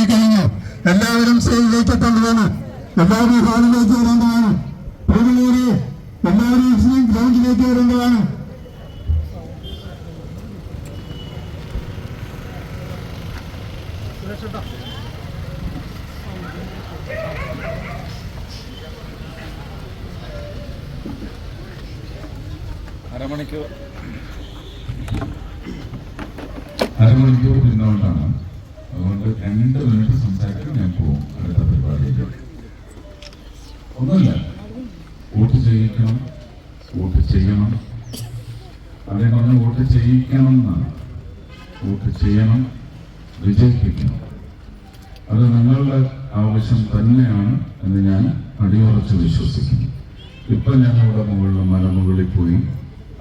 കഴിഞ്ഞു. എല്ലാവരും സ്റ്റേജിലേക്കെത്തേണ്ടതാണ്. എല്ലാവരും ഹാളിലേക്ക് വരേണ്ടതാണ്. എല്ലാവരും ഗ്രൗണ്ടിലേക്ക് വരേണ്ടതാണ്. അരമണിക്കൂർ നിന്നുകൊണ്ടാണ്. അതുകൊണ്ട് 2 മിനിറ്റ് സംസാരിക്കാൻ ഞാൻ പോകും അടുത്ത പരിപാടിയിൽ. ഒന്നുമില്ല, വോട്ട് ചെയ്യിക്കണം, വോട്ട് ചെയ്യണം. അതേ പറഞ്ഞ് വോട്ട് ചെയ്യിക്കണം എന്നാണ്. വോട്ട് ചെയ്യണം, വിജയിപ്പിക്കണം. അത് നിങ്ങളുടെ ആവശ്യം തന്നെയാണ് എന്ന് ഞാൻ അടിയുറച്ച് വിശ്വസിക്കുന്നു. ഇപ്പം ഞങ്ങളുടെ മലമുകളിൽ പോയി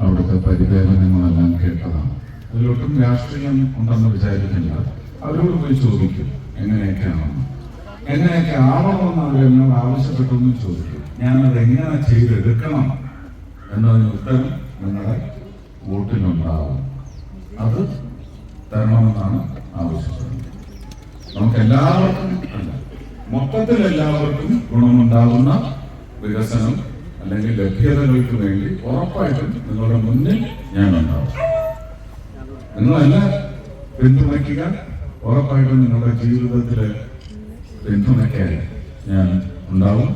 അവിടുത്തെ പരിപാലനങ്ങളെല്ലാം കേട്ടതാണ്. അതിലൊട്ടും രാഷ്ട്രീയം ഉണ്ടെന്ന് വിചാരിക്കില്ല. അവരോട് പോയി ചോദിക്കും എങ്ങനെയൊക്കെയാണെന്ന്, എങ്ങനെയൊക്കെ ആവണമെന്ന് അവർ എന്നോട് ആവശ്യപ്പെട്ടെന്ന് ചോദിക്കും. ഞാനത് എങ്ങനെ ചെയ്തെടുക്കണം എന്നതിന് ഉത്തരം നിങ്ങളുടെ വോട്ടിലുണ്ടാവും. അത് തരണമെന്നാണ് ആവശ്യപ്പെടുന്നത്. നമുക്ക് എല്ലാവർക്കും അല്ല, മൊത്തത്തിൽ എല്ലാവർക്കും ഗുണമുണ്ടാകുന്ന വികസനം അല്ലെങ്കിൽ ലഭ്യതകൾക്ക് വേണ്ടി ഉറപ്പായിട്ടും നിങ്ങളുടെ മുന്നിൽ ഞാൻ ഉണ്ടാവും. നിങ്ങളെല്ലാം പിന്തുണയ്ക്കുക. ഉറപ്പായിട്ടും നിങ്ങളുടെ ജീവിതത്തില് പിന്തുണയ്ക്കാൻ ഞാൻ ഉണ്ടാവും.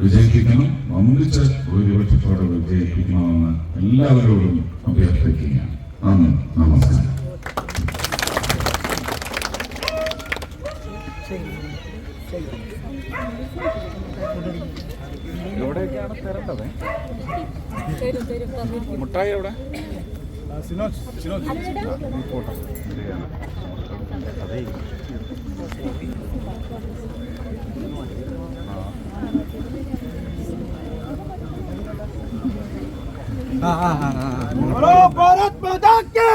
വിജയിപ്പിക്കണം, ഒന്നിച്ച ഭൂരിപക്ഷത്തോടെ വിജയിപ്പിക്കണമെന്ന് എല്ലാവരോടും അഭ്യർത്ഥിക്കുകയാണ്. നന്ദി, നമസ്കാരം. എവിടെയൊക്കെയാണ് തരേണ്ടത്? മുട്ടായി എവിടെ? ഫോട്ടോ भारत माता की